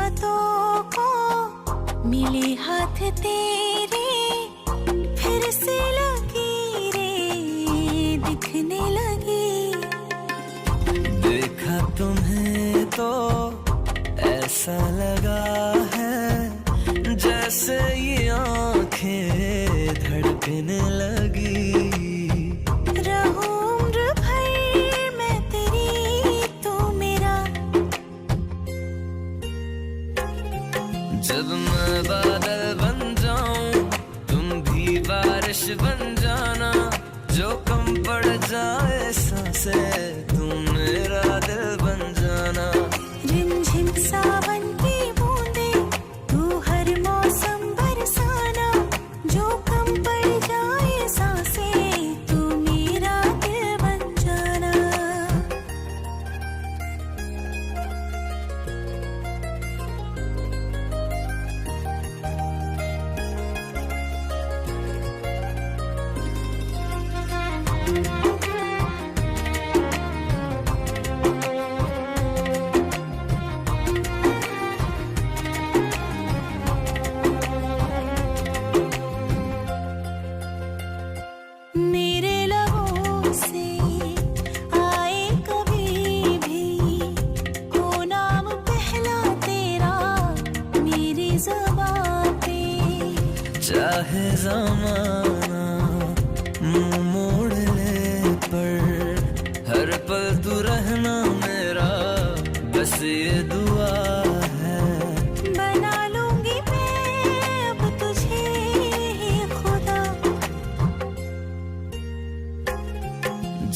बातों को मिले हाथ तेरे, फिर से लकीरें दिखने लगी। देखा तुम्हें तो ऐसा लगा है जैसे ये आंखें धड़कने लगी। रहूं उम्र भर मैं तेरी, तू मेरा। जब मैं बादल बन जाऊं तुम भी बारिश बन जाना, जो कम पड़ जाए सांसें तुम मेरा दिल बन जाना। रिमझिम सावन की बूंदे तू हर मौसम बरसाना, जो कम पड़ जाए सांसें तू मेरा दिल बन जाना। मेरे लबों से आए कभी भी हो नाम पहला तेरा मेरी ज़बां पे। चाहे ज़माना मुंह मोड़ ले पर हर पल तू रहना मेरा, बस ये दुआ है। बना लूंगी मैं अब तुझे ही खुदा।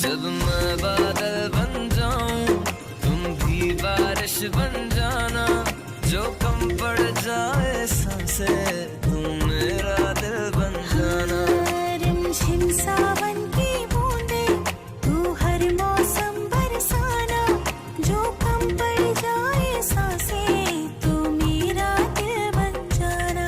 जब मैं बादल बन जाऊं तुम भी बारिश बन जाना, जो कम पड़ जाए सांसें तुम मेरा दिल बन जाना। रिमझिम सावन की बूंदे तू हर मौसम बरसाना, जो कम पड़ जाए सांसें तू मेरा दिल बन जाना।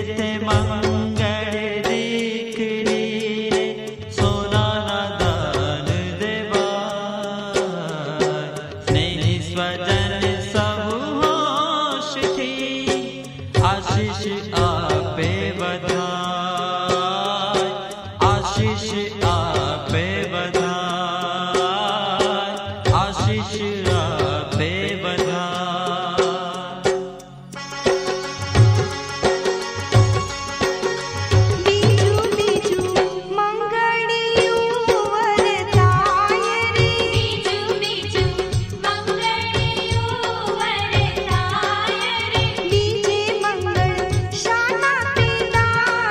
ते मंगल दीकरी रे सोना ना दान देवाय स्नेही स्वजन सब होश थी आशीष आपे बधाय आशीष आपे बधाय आशीष आपे बधाय बीजू बीजू मंगड़ियों वरदाय रे बीजू बीजू मंगड़ियों वरदाय रे बीजे मंगल शाना पे दान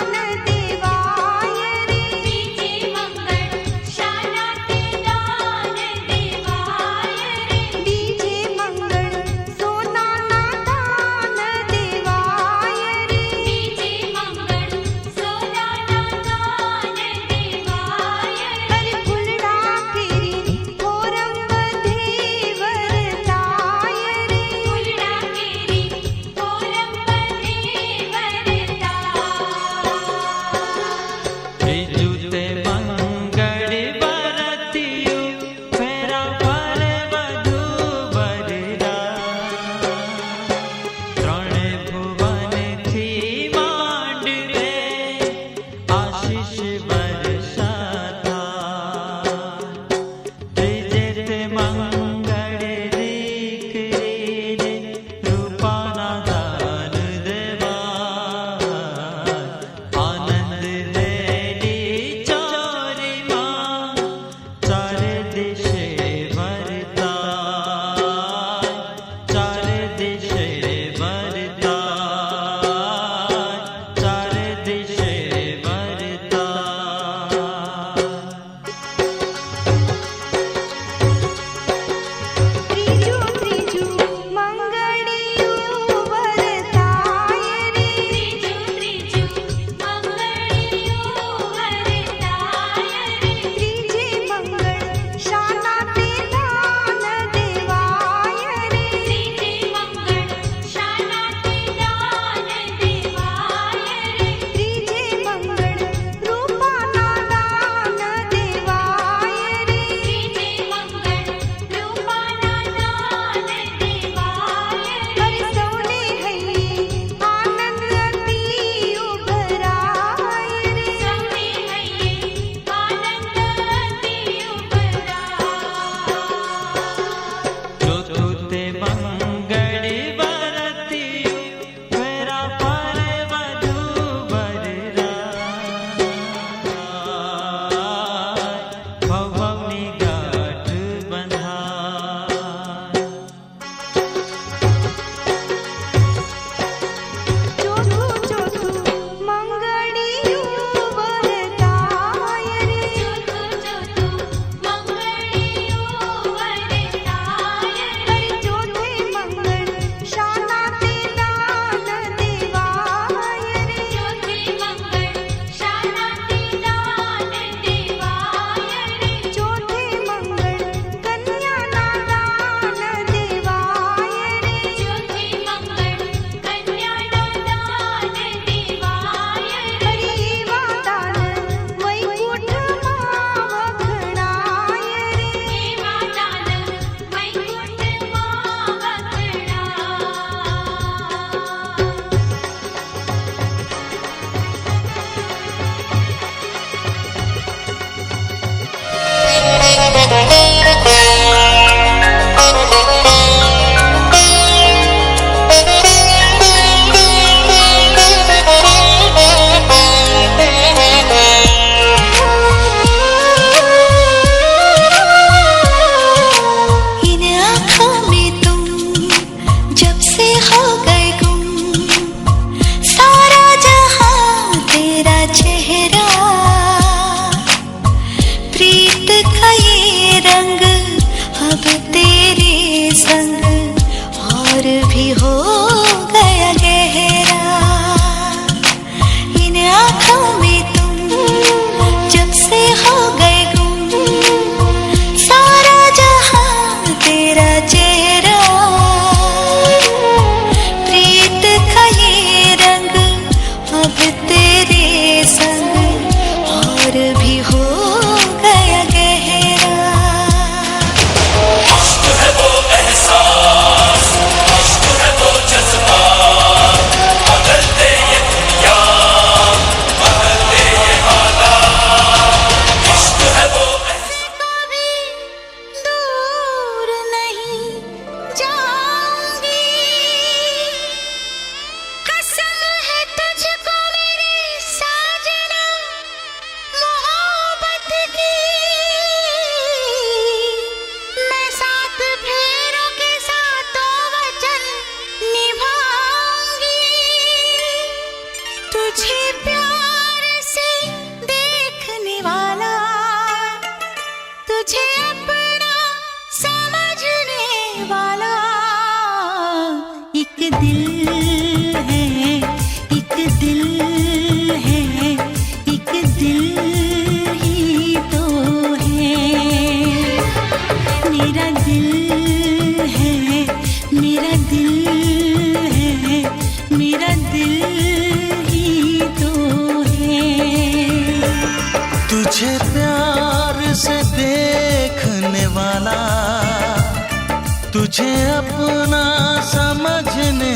तुझे अपना समझने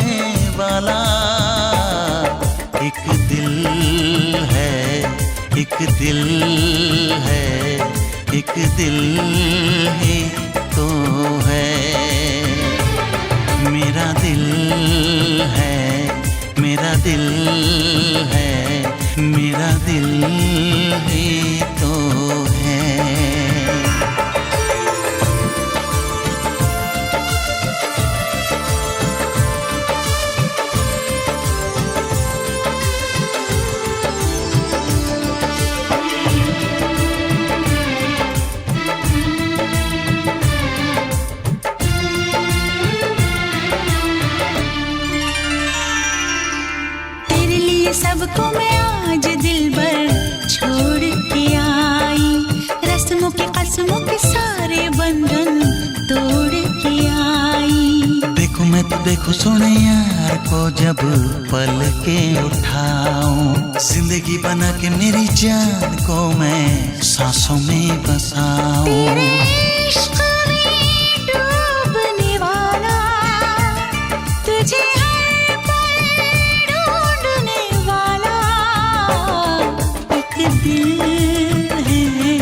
वाला एक दिल है, एक दिल है, एक दिल ही तो है। मेरा दिल है, मेरा दिल है, मेरा दिल ही तो है। सबको मैं आज दिल भर छोड़ के आई, रस्मों के कसमों के सारे बंधन तोड़ के आई। देखो मैं तो देखो सोने यार को जब पल के उठाऊं, जिंदगी बना के मेरी जान को मैं सांसों में बसाऊं। तेरे इश्क में डूबने वाला तुझे दिल है,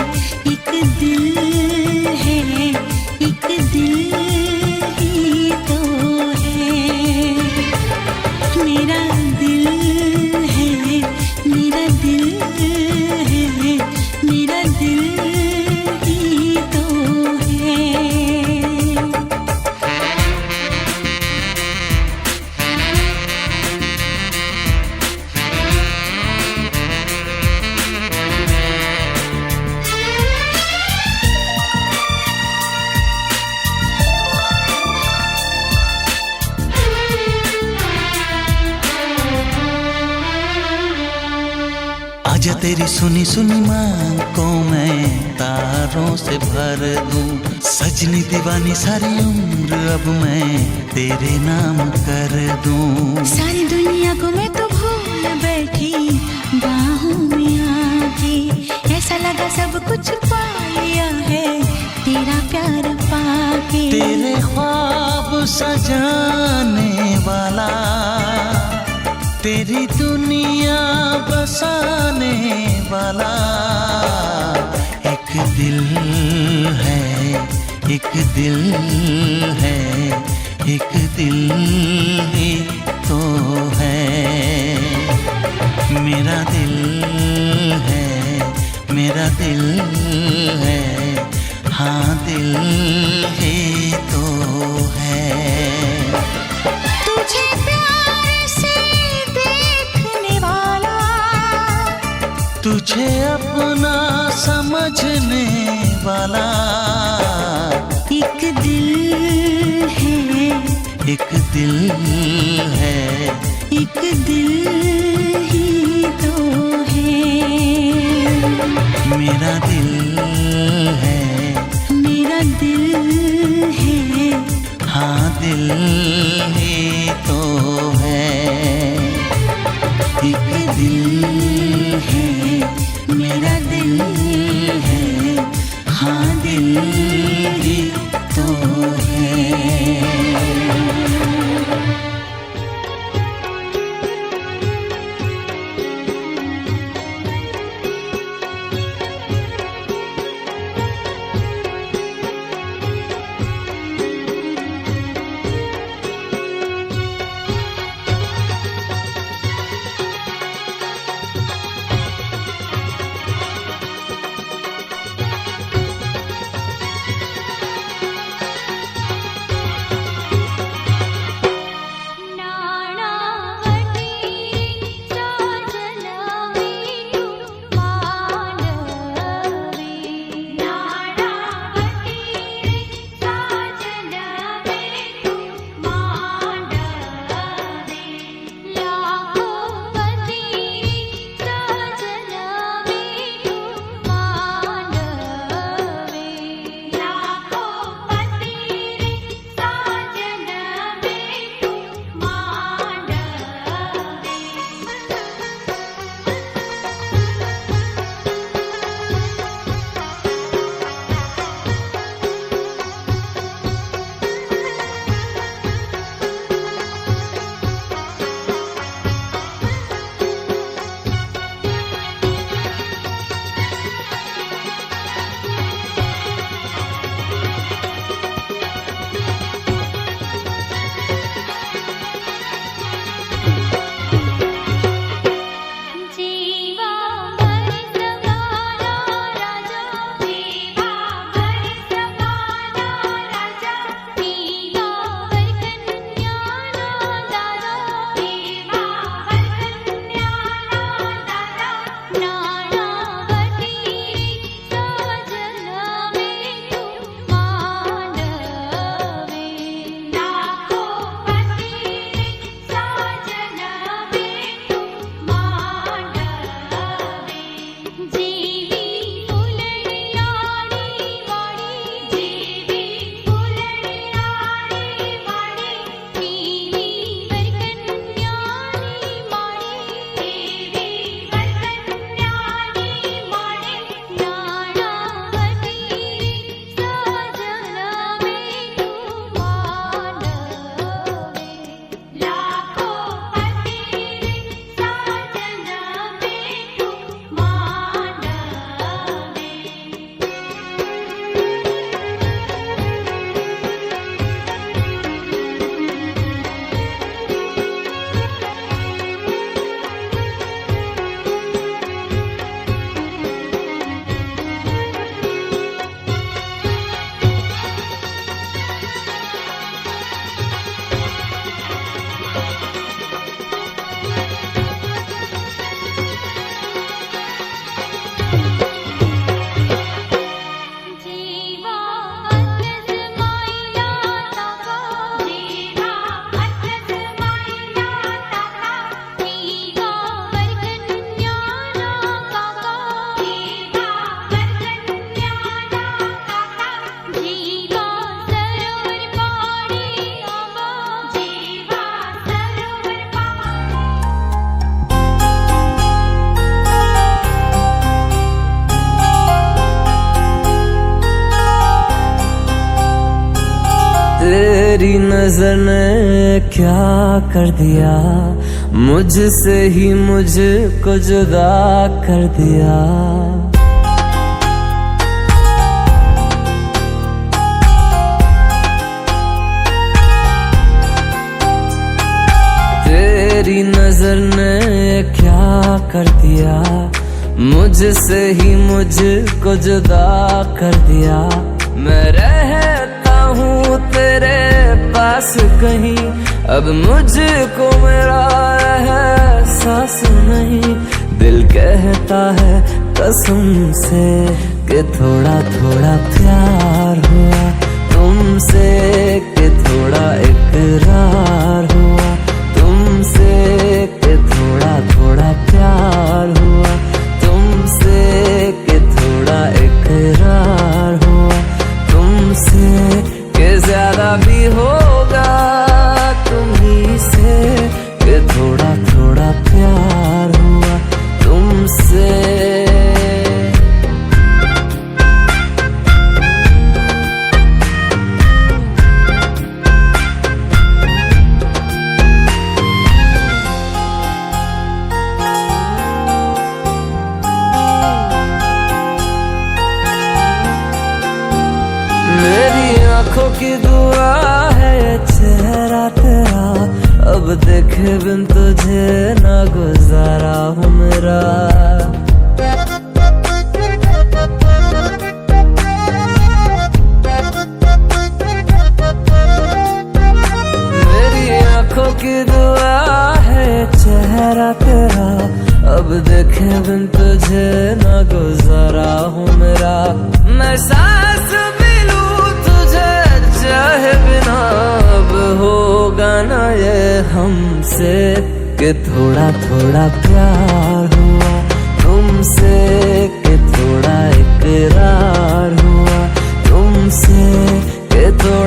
एक दिल है, एक दिल ही तो है। मेरा दिल है, मेरा दिल है, मेरा दिल ही तो है। आजा तेरी सुनी सुनी मांग को मैं तारों से भर दूं, सजनी दीवानी सारी उम्र अब मैं तेरे नाम कर दूं। सारी दुनिया को मैं तो भूल बैठी बाहों में आके, ऐसा लगा सब कुछ पा लिया है तेरा प्यार पाके। तेरे ख्वाब सजाने वाला, तेरी दुनिया बसाने वाला एक दिल है, एक दिल है, एक दिल ही तो है। मेरा दिल है, मेरा दिल है, हाँ दिल ही तो है। तुझे प्यार से देखने वाला, तुझे अपना समझने वाला एक दिल है, एक दिल है, एक दिल ही तो है। मेरा दिल है, मेरा दिल है, हाँ दिल ही तो है। एक दिल है, मेरा दिल है, हाँ दिल ही तो है। तेरी नजर ने क्या कर दिया, मुझसे ही मुझको जुदा कर दिया। तेरी नजर ने क्या कर दिया, मुझसे ही मुझको जुदा कर दिया। मैं रहता हूँ तेरे पास कहीं, अब मुझको मेरा एहसास नहीं। दिल कहता है कसम से कि थोड़ा थोड़ा प्यार हुआ तुमसे, कि थोड़ा इकरार हुआ तुमसे, कि थोड़ा थोड़ा प्यार हुआ तुमसे, कि थोड़ा इकरार हुआ तुमसे, कि ज्यादा भी होगा तुम्ही से, कि थोड़ा थोड़ा प्यार हुआ तुमसे। मेरी आंखों की दुआ है ये चेहरा तेरा, अब देखे बिन तुझे ना गुजारा हूँ मेरा। मेरी आंखों की दुआ है ये चेहरा तेरा, अब देखे बिन तुझे ना गुजारा हूँ मेरा। मैं सांस भी लूं तुझे चाहे बिना, अब होगा ना ये हमसे, कि थोड़ा थोड़ा प्यार हुआ तुमसे, कि थोड़ा इकरार हुआ तुमसे, कि थोड़ा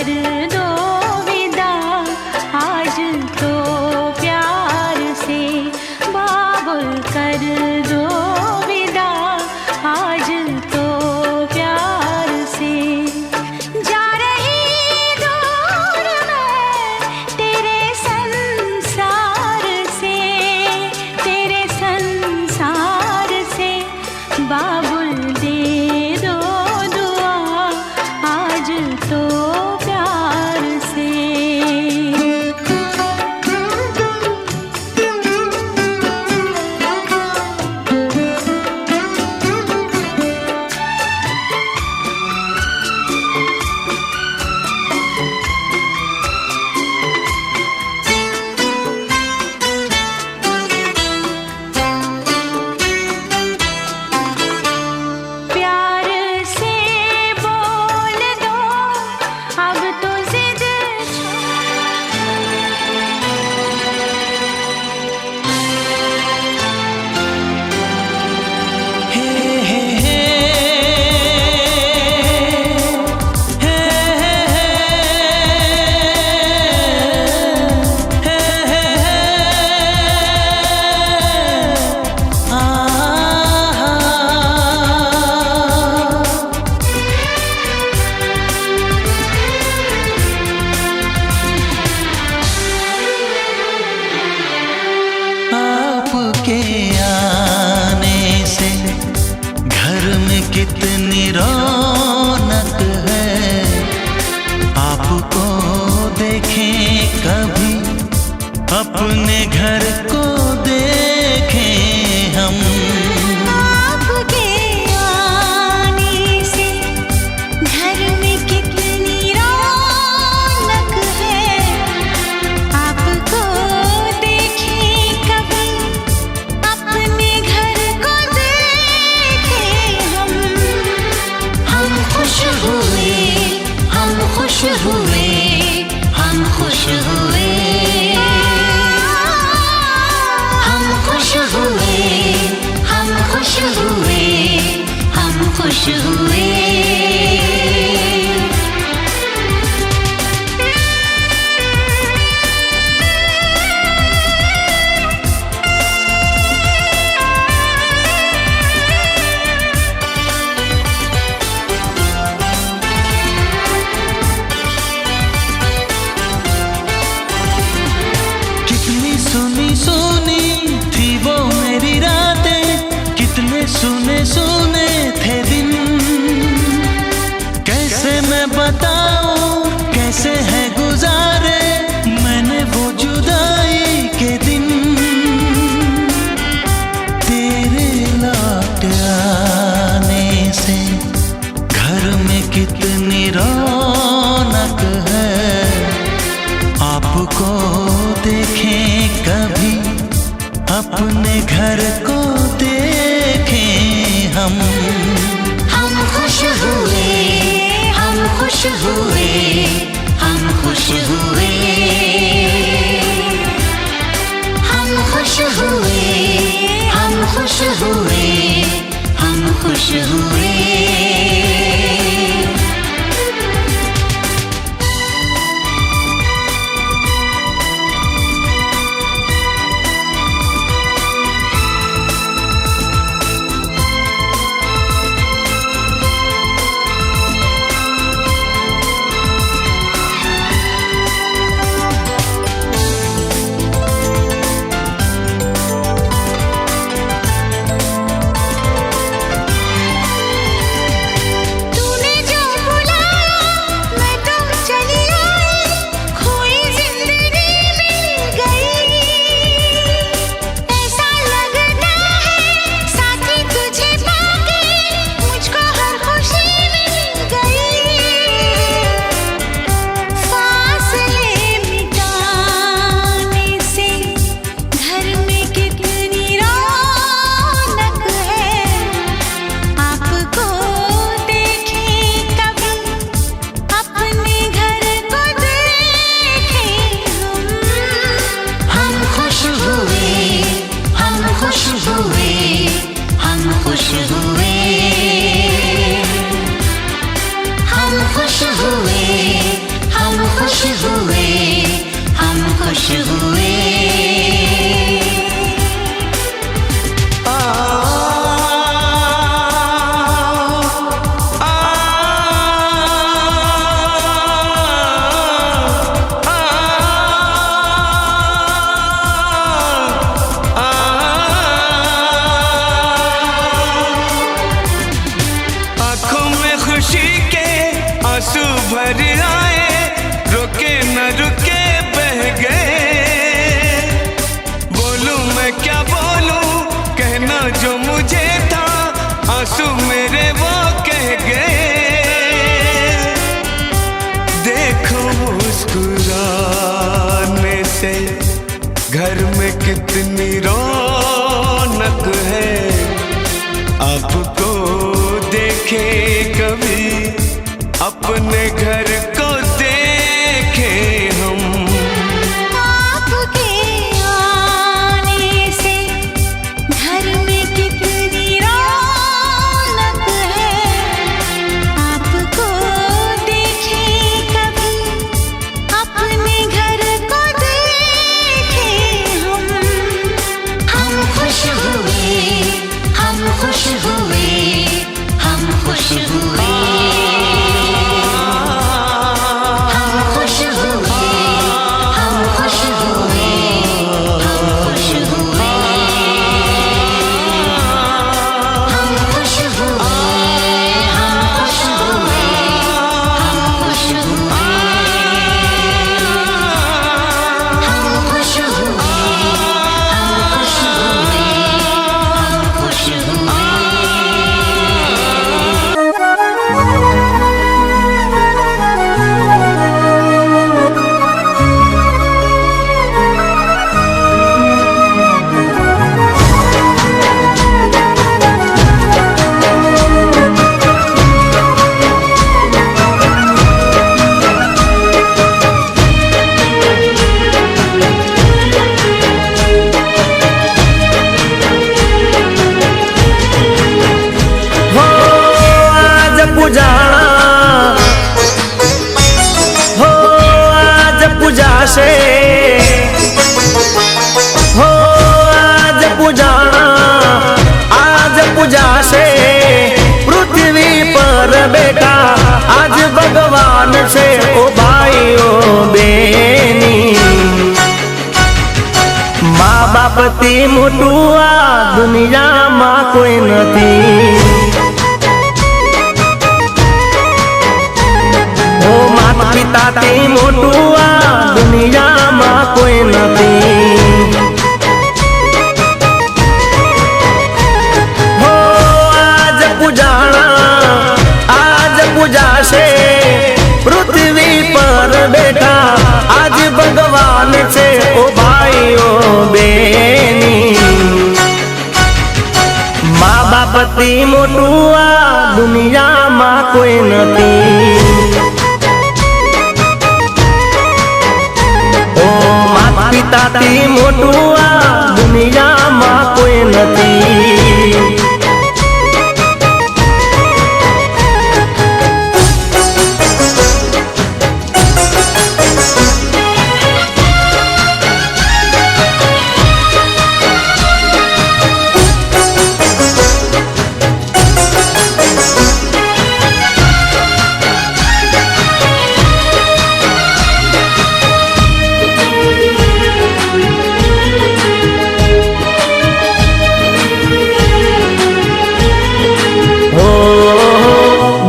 कर दो विदा आज तो प्यार से, बाबुल कर दो विदा आज तो प्यार से। जा रही दूर मैं तेरे संसार से, तेरे संसार से, बाबुल दे दो दुआ आज तो प्यार से। प्यार से बोल दो अब तो जिद हे हे हे हे आपके आने से घर में कितनी रौनक है, आपको देखें कभी अपने घर को देखें हम। आपके आने से घर में कितनी रौनक है, आपको देखें कभी अपने घर को देखें हम। हम खुश हुए, हम खुश हुए, हम खुश हुए, हम खुश हुए, हम खुश हुए, हम खुश हुए। कितनी सुनी सुनी थी वो मेरी रातें, कितने सुने सुने थे दिन। कैसे मैं बताऊं कैसे है गुजारे मैंने वो जुदाई के दिन। तेरे लौट आने से घर में कितनी रौनक है, आपको देखें कभी अपने घर को देखें हम। हम खुश हुए, हम खुश हुए, हम खुश हुए, हम खुश हुए, हम खुश हुए, हम खुश हुए। भर आए, रुके न रुके बह गए। बोलूं मैं क्या बोलूं, कहना जो मुझे था, आंसू मेरे वो कह गए। देखो मुस्कुराने से घर में कितनी रौनक है। आपको देखे कभी, अपने घर को देखे हम। आपके आने से घर में कितनी रौनक है। आपको देखे कभी, अपने घर को देखे हम। हम खुश हुए, हम खुश हुए, हम खुश हुए। हम खुश हुए, हम खुश हुए, हम खुश हुए। हम खुश हुए, हम खुश हुए, हम खुश हुए। हम खुश हुए, हम खुश हुए, हम खुश हुए। हो आज पूजाणा, हो आज पूजाशे, हो आज पूजाणा, आज पूजाशे पृथ्वी पर बेटा। आज भगवान से ओ भाईओ बेनी, મા બાપથી મોટું આ દુનિયામાં કોઈ નથી। ઓ માતા પિતાથી મોટું આ દુનિયામાં કોઈ નથી। હો આજ પૂજાણા, આજ પૂજાશે પૃથ્વી પર બેઠા। आज भगवान से ओ भाईओ बेनी, माँ बापથી મોટું આ દુનિયામાં કોઈ નથી। ओ माता पिताથી મોટું આ દુનિયામાં કોઈ નથી।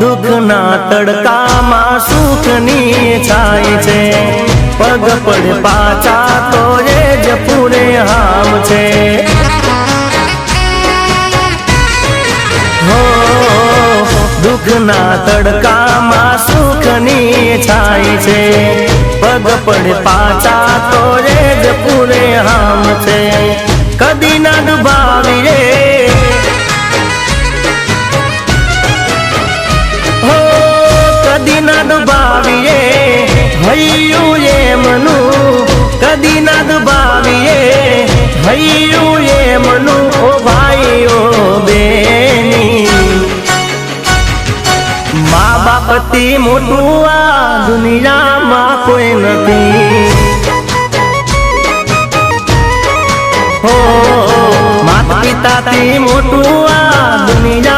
દુઃખના તડકામાં સુખની છાય છે। પગ પડે પાછા તો એ જ પૂરે હામ છે। હો દુઃખના તડકામાં સુખની છાય છે। પગ પડે પાછા તો એ જ પૂરે હામ છે। કદી ના ડુબાવીએ, हो कदी ना डुबावीए हय्यू ये मनु। कदी ना डुबावीए हय्यू ये मनु। ओ भाईओ बेनी, माँ बापથી મોટું આ દુનિયામાં કોઈ નથી। हो माता पिताથી મોટું આ દુનિયા